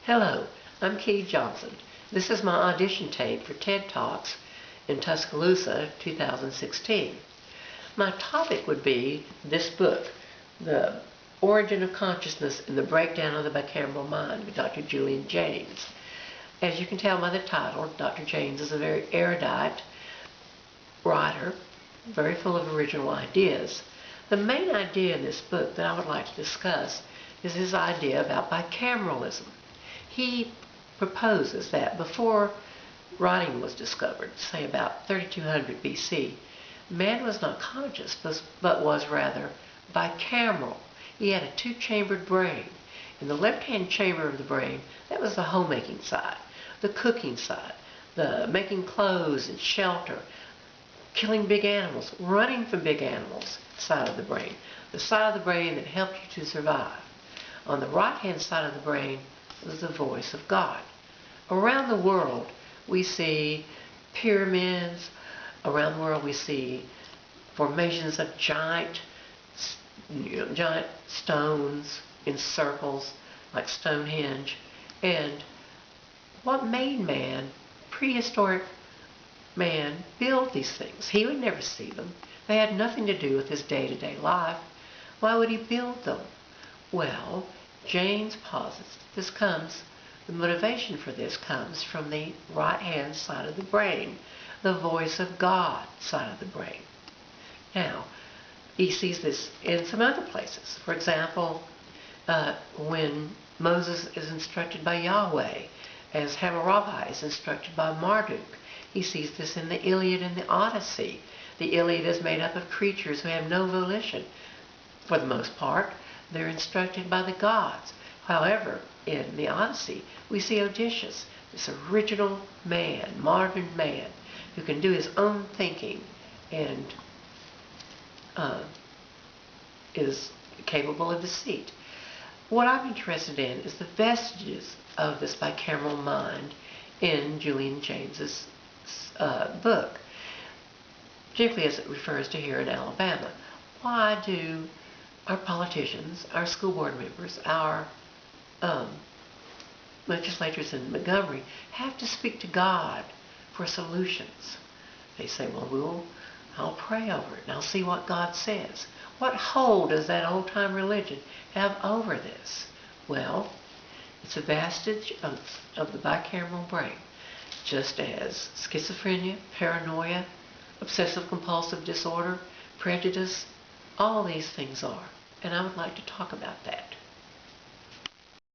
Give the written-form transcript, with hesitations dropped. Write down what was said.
Hello, I'm Keith Johnson. This is my audition tape for TED Talks in Tuscaloosa 2016. My topic would be this book, The Origin of Consciousness and the Breakdown of the Bicameral Mind by Dr. Julian Jaynes. As you can tell by the title, Dr. Jaynes is a very erudite writer, very full of original ideas. The main idea in this book that I would like to discuss is his idea about bicameralism. He proposes that before writing was discovered, say about 3200 BC, man was not conscious, but was rather bicameral. He had a two-chambered brain. In the left-hand chamber of the brain, that was the homemaking side, the cooking side, the making clothes and shelter, killing big animals, running from big animals side of the brain, the side of the brain that helped you to survive. On the right-hand side of the brain was the voice of God. Around the world, we see pyramids. Around the world, we see formations of giant stones in circles, like Stonehenge. And what made man, prehistoric man, build these things? He would never see them. They had nothing to do with his day-to-day life. Why would he build them? Well, Jaynes posits the motivation for this comes from the right-hand side of the brain, the voice of God side of the brain. Now, he sees this in some other places. For example, when Moses is instructed by Yahweh, as Hammurabi is instructed by Marduk, he sees this in the Iliad and the Odyssey. The Iliad is made up of creatures who have no volition. For the most part, they're instructed by the gods. However, in the Odyssey, we see Odysseus, this original man, modern man, who can do his own thinking and is capable of deceit. What I'm interested in is the vestiges of this bicameral mind in Julian Jaynes's book, particularly as it refers to here in Alabama. Why do our politicians, our school board members, our legislators in Montgomery have to speak to God for solutions? They say, well, I'll pray over it and I'll see what God says. What hold does that old-time religion have over this? Well, it's a vestige of the bicameral brain, just as schizophrenia, paranoia, obsessive-compulsive disorder, prejudice, all these things are. And I would like to talk about that.